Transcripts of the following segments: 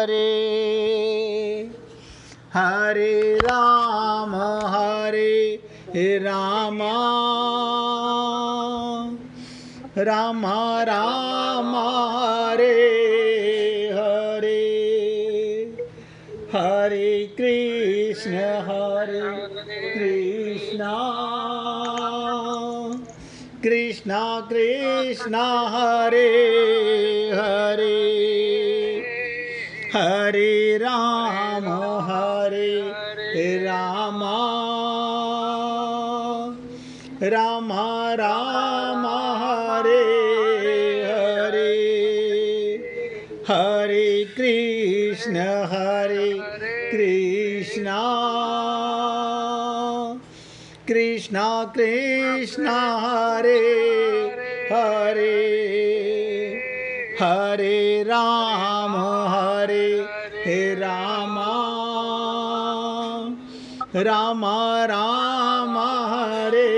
हरे हरे राम राम राम हरे हरे हरे कृष्ण कृष्ण कृष्ण हरे हरे हरे राम राम राम हरे हरे हरे कृष्ण कृष्ण कृष्ण हरे हरे हरे राम राम राम हरे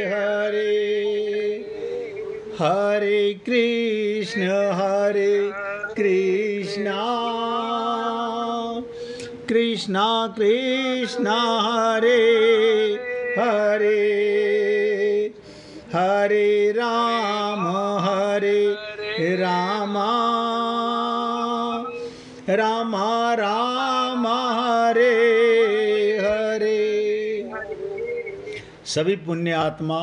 हरे हरे कृष्ण कृष्ण कृष्ण हरे हरे हरे राम राम राम हरे हरे। सभी पुण्य आत्मा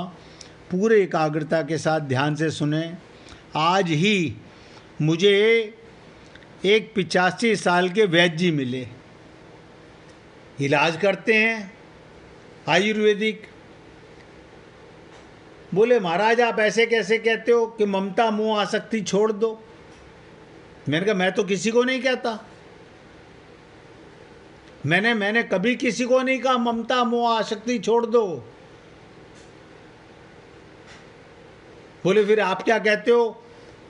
पूरे एकाग्रता के साथ ध्यान से सुने। आज ही मुझे एक 85 साल के वैद्य जी मिले, इलाज करते हैं आयुर्वेदिक। बोले महाराज आप ऐसे कैसे कहते हो कि ममता मोह आसक्ति छोड़ दो। मैंने कहा मैं तो किसी को नहीं कहता, मैंने कभी किसी को नहीं कहा ममता मोह आसक्ति छोड़ दो। बोले फिर आप क्या कहते हो?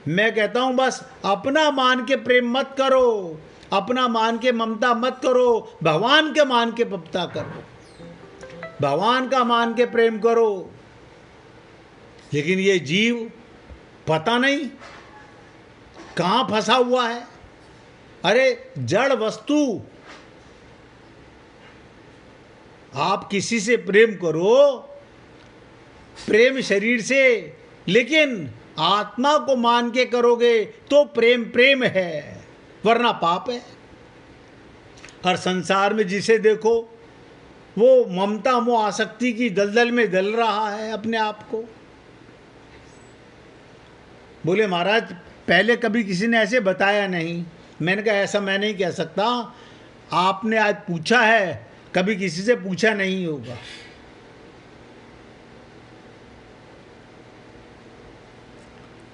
मैं कहता हूं बस अपना मान के प्रेम मत करो, अपना मान के ममता मत करो, भगवान के मान के ममता करो, भगवान का मान के प्रेम करो। लेकिन ये जीव पता नहीं कहां फंसा हुआ है। अरे जड़ वस्तु, आप किसी से प्रेम करो, प्रेम शरीर से, लेकिन आत्मा को मान के करोगे तो प्रेम प्रेम है, वरना पाप है। और संसार में जिसे देखो वो ममता मोह आसक्ति की दलदल में दल रहा है अपने आप को। बोले महाराज पहले कभी किसी ने ऐसे बताया नहीं। मैंने कहा ऐसा मैं नहीं कह सकता, आपने आज पूछा है, कभी किसी से पूछा नहीं होगा।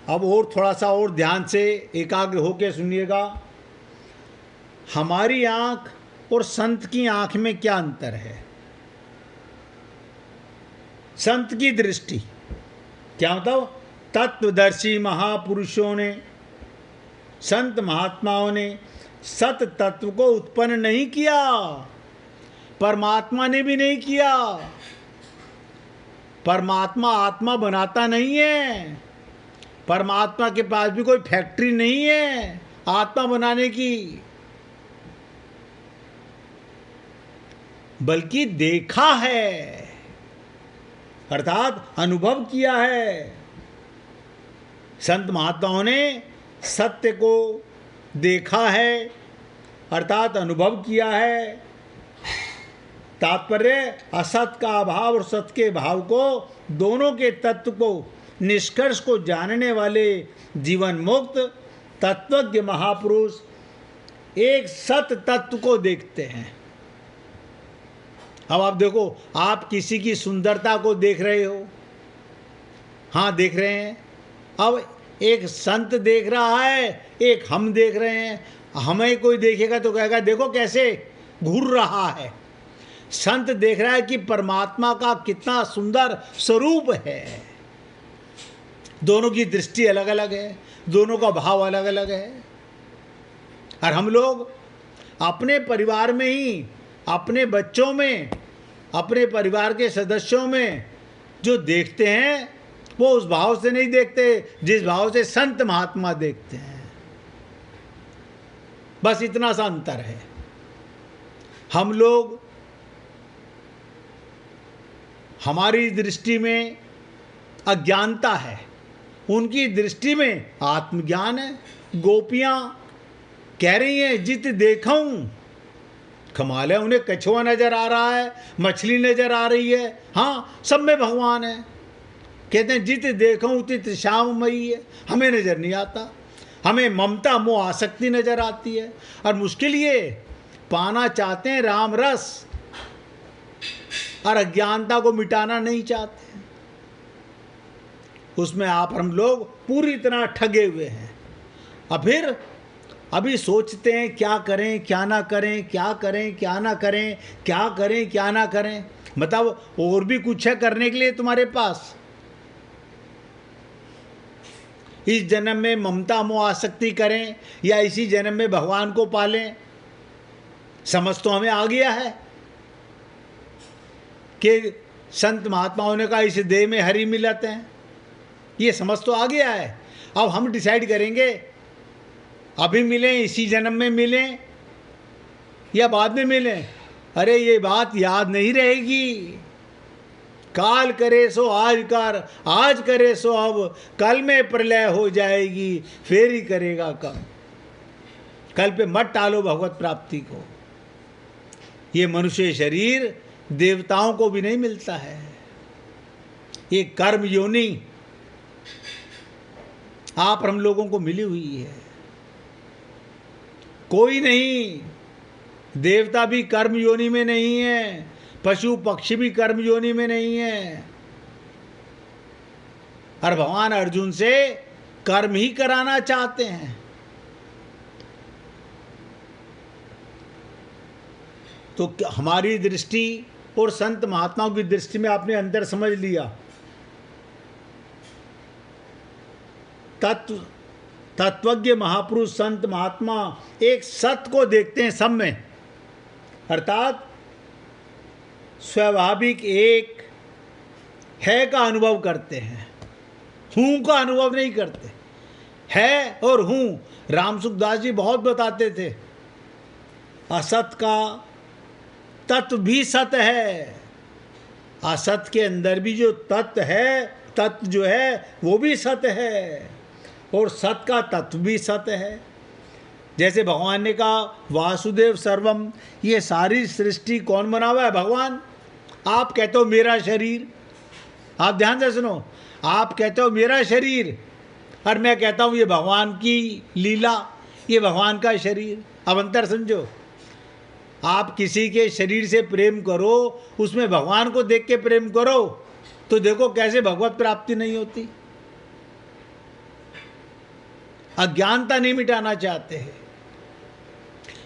अब और थोड़ा सा और ध्यान से एकाग्र होकर सुनिएगा। हमारी आंख और संत की आंख में क्या अंतर है? संत की दृष्टि क्या मतलब? तत्वदर्शी महापुरुषों ने, संत महात्माओं ने सत तत्व को उत्पन्न नहीं किया, परमात्मा ने भी नहीं किया। परमात्मा आत्मा बनाता नहीं है, परमात्मा के पास भी कोई फैक्ट्री नहीं है आत्मा बनाने की, बल्कि देखा है, अर्थात अनुभव किया है। संत महात्माओं ने सत्य को देखा है, अर्थात अनुभव किया है। तात्पर्य असत का अभाव और सत्य के भाव को, दोनों के तत्व को, निष्कर्ष को जानने वाले जीवन मुक्त तत्वज्ञ महापुरुष एक सत तत्व को देखते हैं। अब आप देखो, आप किसी की सुंदरता को देख रहे हो, हाँ देख रहे हैं। अब एक संत देख रहा है, एक हम देख रहे हैं। हमें कोई देखेगा तो कहेगा देखो कैसे घूर रहा है। संत देख रहा है कि परमात्मा का कितना सुंदर स्वरूप है। दोनों की दृष्टि अलग अलग है, दोनों का भाव अलग अलग है। और हम लोग अपने परिवार में ही, अपने बच्चों में, अपने परिवार के सदस्यों में जो देखते हैं वो उस भाव से नहीं देखते जिस भाव से संत महात्मा देखते हैं। बस इतना सा अंतर है। हम लोग, हमारी दृष्टि में अज्ञानता है, उनकी दृष्टि में आत्मज्ञान है। गोपियां कह रही हैं जित देखूं, कमाल है, उन्हें कछुआ नजर आ रहा है, मछली नजर आ रही है, हाँ सब में भगवान है। कहते हैं जित देखूं तित श्याममयी है, हमें नजर नहीं आता, हमें ममता मोह आसक्ति नजर आती है। और मुश्किल ये, पाना चाहते हैं राम रस और अज्ञानता को मिटाना नहीं चाहते, उसमें आप हम लोग पूरी तरह ठगे हुए हैं। और फिर अभी सोचते हैं क्या करें क्या ना करें, क्या करें क्या ना करें, क्या करें क्या ना करें। मतलब और भी कुछ है करने के लिए तुम्हारे पास? इस जन्म में ममता मोह आसक्ति करें या इसी जन्म में भगवान को पालें? समझ तो हमें आ गया है कि संत महात्माओं ने कहा इस देह में हरि मिलत है, ये समझ तो आ गया है। अब हम डिसाइड करेंगे अभी मिलें, इसी जन्म में मिलें या बाद में मिलें। अरे ये बात याद नहीं रहेगी। काल करे सो आज कर, आज करे सो अब, कल में प्रलय हो जाएगी, फिर ही करेगा कब। कल पे मत टालो भगवत प्राप्ति को। ये मनुष्य शरीर देवताओं को भी नहीं मिलता है, ये कर्म योनि आप हम लोगों को मिली हुई है। कोई नहीं, देवता भी कर्म योनि में नहीं है, पशु पक्षी भी कर्म योनि में नहीं है। और भगवान अर्जुन से कर्म ही कराना चाहते हैं। तो हमारी दृष्टि और संत महात्माओं की दृष्टि में आपने अंतर समझ लिया। तत्वज्ञ महापुरुष संत महात्मा एक सत्य को देखते हैं सब में, अर्थात स्वाभाविक एक है का अनुभव करते हैं, हूँ का अनुभव नहीं करते। है और हूँ राम सुखदास जी बहुत बताते थे। असत का तत्व भी सत्य है, असत के अंदर भी जो तत्व है, तत्व जो है वो भी सत्य है, और सत का तत्व भी सत्य है। जैसे भगवान ने कहा वासुदेव सर्वम, ये सारी सृष्टि कौन बना हुआ है? भगवान। आप कहते हो मेरा शरीर, आप ध्यान से सुनो, आप कहते हो मेरा शरीर और मैं कहता हूँ ये भगवान की लीला, ये भगवान का शरीर। अब अंतर समझो। आप किसी के शरीर से प्रेम करो, उसमें भगवान को देख के प्रेम करो, तो देखो कैसे भगवत प्राप्ति नहीं होती। अज्ञानता नहीं मिटाना चाहते हैं।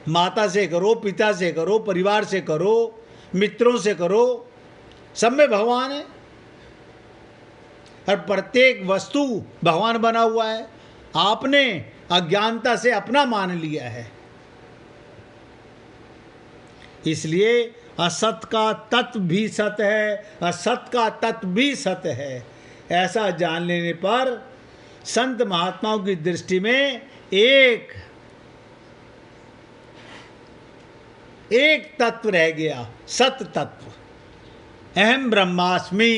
माता से करो, पिता से करो, परिवार से करो, मित्रों से करो, सब में भगवान है और प्रत्येक वस्तु भगवान बना हुआ है। आपने अज्ञानता से अपना मान लिया है। इसलिए असत का तत्व भी सत्य है, असत का तत्व भी सत्य है। ऐसा जान लेने पर संत महात्माओं की दृष्टि में एक तत्व रह गया, सत्य तत्व। अहम ब्रह्मास्मि।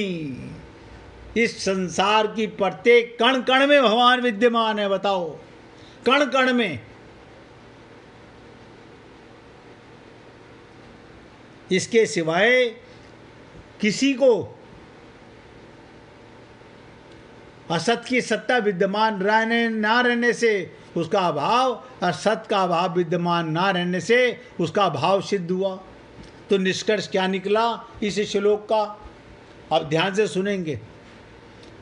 इस संसार की प्रत्येक कण कण में भगवान विद्यमान है। बताओ, कण कण में। इसके सिवाय किसी को असत की सत्ता विद्यमान रहने ना रहने से उसका अभाव और सत का अभाव विद्यमान ना रहने से उसका अभाव सिद्ध हुआ। तो निष्कर्ष क्या निकला इस श्लोक का? अब ध्यान से सुनेंगे,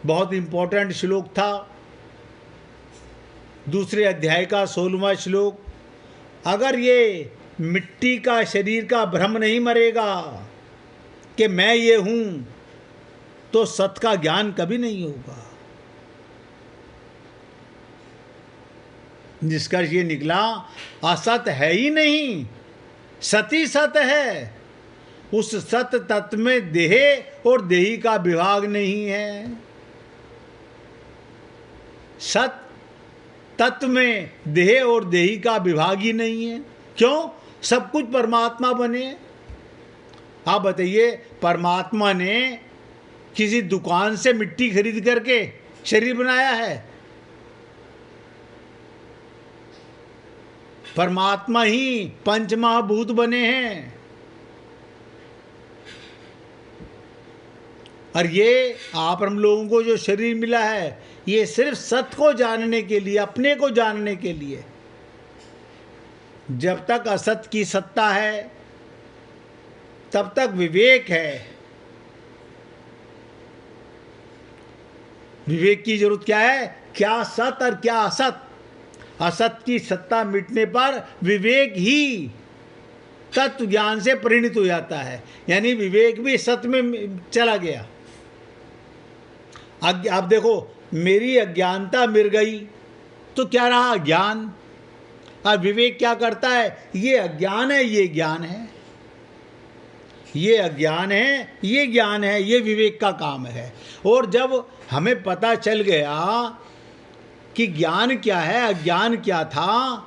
बहुत इंपॉर्टेंट श्लोक था। दूसरे अध्याय का 16वां श्लोक। अगर ये मिट्टी का शरीर का भ्रम नहीं मरेगा कि मैं ये हूँ, तो सत का ज्ञान कभी नहीं होगा। निष्कर्ष ये निकला, असत है ही नहीं, सती सत है। उस सत तत्व में देह और देही का विभाग नहीं है। सत तत्व में देह और देही का विभाग ही नहीं है। क्यों? सब कुछ परमात्मा बने हैं। आप बताइए, परमात्मा ने किसी दुकान से मिट्टी खरीद करके शरीर बनाया है? परमात्मा ही पंचमहाभूत बने हैं। और ये आप हम लोगों को जो शरीर मिला है, ये सिर्फ सत्य को जानने के लिए, अपने को जानने के लिए। जब तक असत की सत्ता है तब तक विवेक है। विवेक की जरूरत क्या है? क्या सत और क्या असत। असत की सत्ता मिटने पर विवेक ही तत्व ज्ञान से परिणित हो जाता है, यानी विवेक भी सत्य में चला गया। आप देखो, मेरी अज्ञानता मिट गई तो क्या रहा? ज्ञान। और विवेक क्या करता है? ये अज्ञान है, ये ज्ञान है, ये अज्ञान है, ये ज्ञान है, ये विवेक का काम है। और जब हमें पता चल गया कि ज्ञान क्या है, अज्ञान क्या था,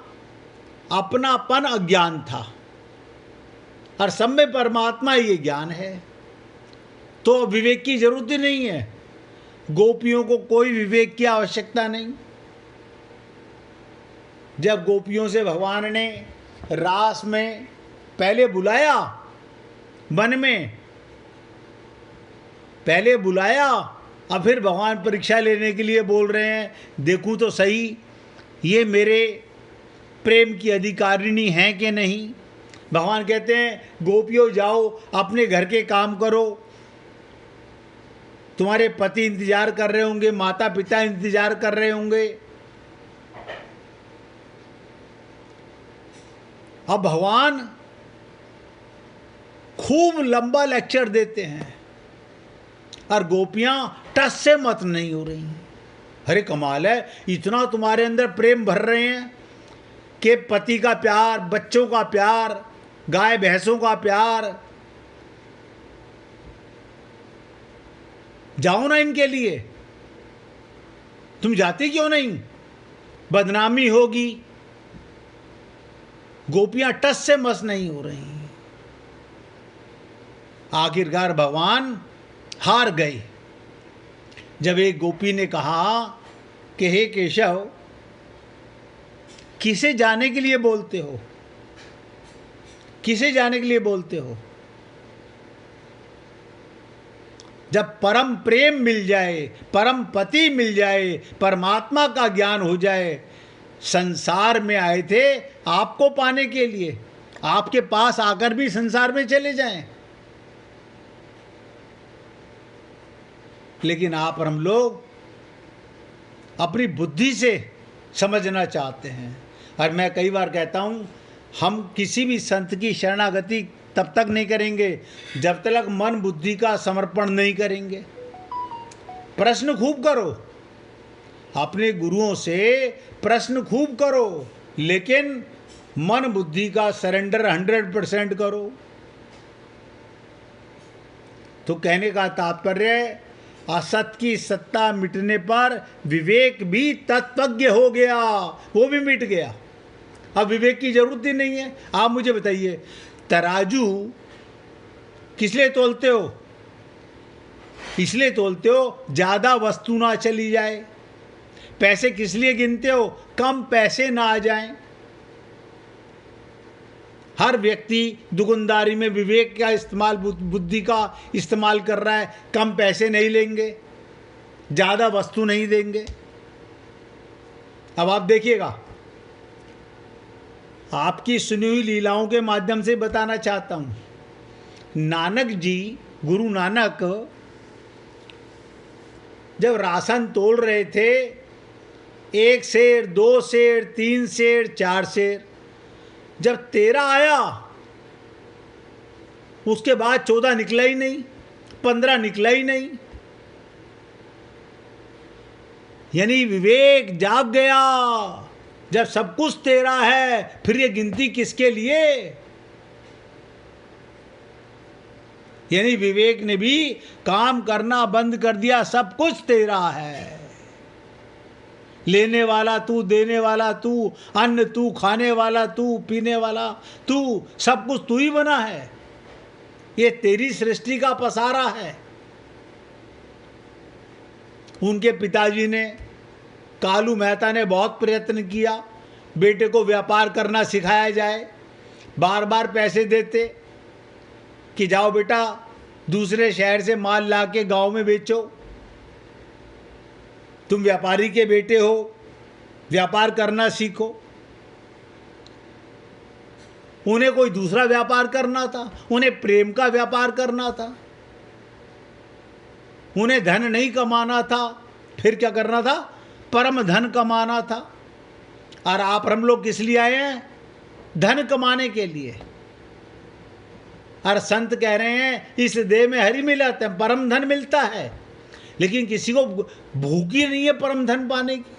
अपनापन अज्ञान था और सब में परमात्मा ये ज्ञान है, तो विवेक की जरूरत ही नहीं है। गोपियों को कोई विवेक की आवश्यकता नहीं। जब गोपियों से भगवान ने रास में पहले बुलाया, वन में पहले बुलाया, और फिर भगवान परीक्षा लेने के लिए बोल रहे हैं, देखूं तो सही ये मेरे प्रेम की अधिकारिणी हैं कि नहीं। भगवान कहते हैं, गोपियों जाओ अपने घर के काम करो, तुम्हारे पति इंतजार कर रहे होंगे, माता पिता इंतजार कर रहे होंगे। अब भगवान खूब लंबा लेक्चर देते हैं और गोपियां टस से मत नहीं हो रही। अरे कमाल है, इतना तुम्हारे अंदर प्रेम भर रहे हैं कि पति का प्यार, बच्चों का प्यार, गाय भैंसों का प्यार, जाओ ना इनके लिए। तुम जाती क्यों नहीं? बदनामी होगी। गोपियां टस से मस नहीं हो रही। आखिरकार भगवान हार गए जब एक गोपी ने कहा कि हे केशव, किसे जाने के लिए बोलते हो? किसे जाने के लिए बोलते हो? जब परम प्रेम मिल जाए, परम पति मिल जाए, परमात्मा का ज्ञान हो जाए। संसार में आए थे आपको पाने के लिए, आपके पास आकर भी संसार में चले जाएं। लेकिन आप और हम लोग अपनी बुद्धि से समझना चाहते हैं। और मैं कई बार कहता हूँ, हम किसी भी संत की शरणागति तब तक नहीं करेंगे जब तक मन बुद्धि का समर्पण नहीं करेंगे। प्रश्न खूब करो, अपने गुरुओं से प्रश्न खूब करो, लेकिन मन बुद्धि का सरेंडर 100% करो। तो कहने का तात्पर्य, असत की सत्ता मिटने पर विवेक भी तत्वज्ञ हो गया, वो भी मिट गया। अब विवेक की जरूरत ही नहीं है। आप मुझे बताइए, तराजू किस लिए तोलते हो? इसलिए तोलते हो ज़्यादा वस्तु ना चली जाए। पैसे किस लिए गिनते हो? कम पैसे ना आ जाएं। हर व्यक्ति दुकानदारी में विवेक का इस्तेमाल, बुद्धि का इस्तेमाल कर रहा है। कम पैसे नहीं लेंगे, ज़्यादा वस्तु नहीं देंगे। अब आप देखिएगा, आपकी सुनी हुई लीलाओं के माध्यम से बताना चाहता हूँ। नानक जी, गुरु नानक जब राशन तोल रहे थे, 1 सेर, 2 सेर, 3 सेर, 4 सेर, जब 13 आया उसके बाद 14 निकला ही नहीं, 15 निकला ही नहीं। यानी विवेक जाग गया। जब सब कुछ 13 है, फिर ये गिनती किसके लिए? यानी विवेक ने भी काम करना बंद कर दिया। सब कुछ 13 है, लेने वाला तू, देने वाला तू, अन्न तू, खाने वाला तू, पीने वाला तू, सब कुछ तू ही बना है। ये तेरी सृष्टि का पसारा है। उनके पिताजी ने, कालू मेहता ने बहुत प्रयत्न किया, बेटे को व्यापार करना सिखाया जाए। बार बार पैसे देते कि जाओ बेटा दूसरे शहर से माल ला के गाँव में बेचो, तुम व्यापारी के बेटे हो, व्यापार करना सीखो। उन्हें कोई दूसरा व्यापार करना था, उन्हें प्रेम का व्यापार करना था, उन्हें धन नहीं कमाना था, फिर क्या करना था? परम धन कमाना था। और आप हम लोग किस लिए आए हैं? धन कमाने के लिए। और संत कह रहे हैं इस देह में हरि मिलत है, परम धन मिलता है, लेकिन किसी को भूख ही नहीं है परम धन पाने की।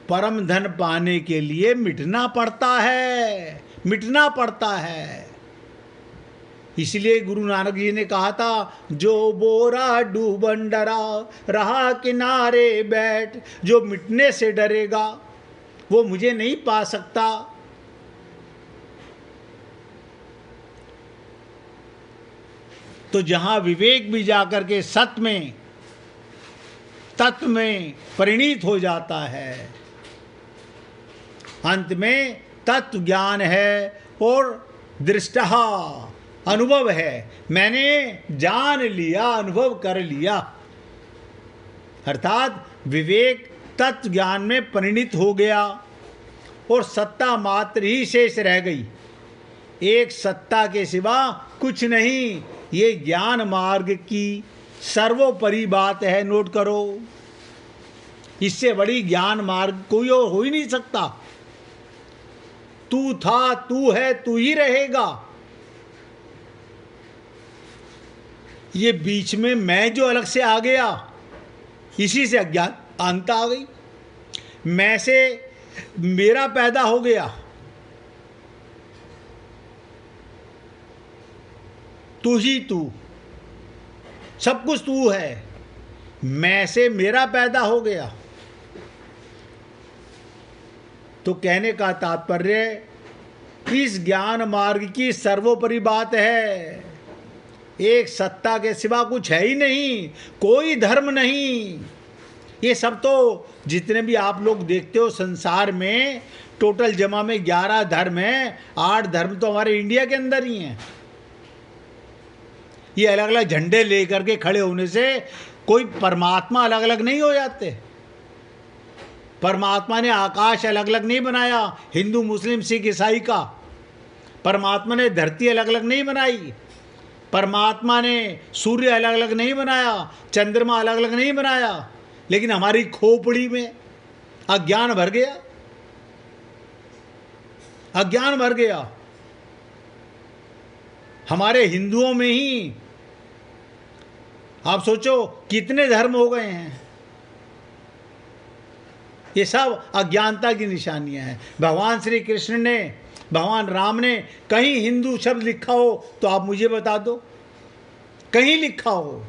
परम धन पाने के लिए मिटना पड़ता है, मिटना पड़ता है। इसलिए गुरु नानक जी ने कहा था, जो बोरा डूबन डरा रहा किनारे बैठ, जो मिटने से डरेगा वो मुझे नहीं पा सकता। तो जहां विवेक भी जाकर के सत्य में, तत्व में परिणीत हो जाता है, अंत में तत्व ज्ञान है और दृष्टा अनुभव है। मैंने जान लिया, अनुभव कर लिया, अर्थात विवेक तत्व ज्ञान में परिणित हो गया और सत्ता मात्र ही शेष रह गई। एक सत्ता के सिवा कुछ नहीं। ये ज्ञान मार्ग की सर्वोपरि बात है, नोट करो। इससे बड़ी ज्ञान मार्ग कोई और हो ही नहीं सकता। तू था, तू है, तू ही रहेगा। ये बीच में मैं जो अलग से आ गया, इसी से अज्ञानता आ गई। मैं से मेरा पैदा हो गया, तू ही तू, सब कुछ तू है। मैं से मेरा पैदा हो गया। तो कहने का तात्पर्य इस ज्ञान मार्ग की सर्वोपरि बात है। एक सत्ता के सिवा कुछ है ही नहीं, कोई धर्म नहीं। ये सब तो जितने भी आप लोग देखते हो संसार में, टोटल जमा में 11 धर्म हैं। 8 धर्म तो हमारे इंडिया के अंदर ही हैं। ये अलग अलग झंडे लेकर के खड़े होने से कोई परमात्मा अलग अलग नहीं हो जाते। परमात्मा ने आकाश अलग अलग नहीं बनाया, हिंदू मुस्लिम सिख ईसाई का। परमात्मा ने धरती अलग अलग नहीं बनाई। परमात्मा ने सूर्य अलग अलग नहीं बनाया, चंद्रमा अलग अलग नहीं बनाया। लेकिन हमारी खोपड़ी में अज्ञान भर गया, अज्ञान भर गया। हमारे हिंदुओं में ही आप सोचो कितने धर्म हो गए हैं। ये सब अज्ञानता की निशानियां हैं। भगवान श्री कृष्ण ने, भगवान राम ने कहीं हिंदू शब्द लिखा हो तो आप मुझे बता दो, कहीं लिखा हो।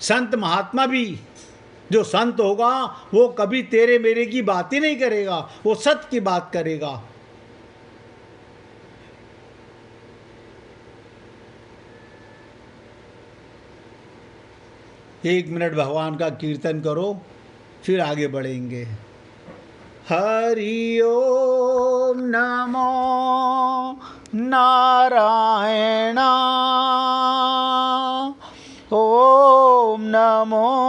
संत महात्मा भी, जो संत होगा वो कभी तेरे मेरे की बात ही नहीं करेगा, वो सत्य की बात करेगा। एक मिनट भगवान का कीर्तन करो, फिर आगे बढ़ेंगे। हरि ओम नमो नारायण, ओम नमो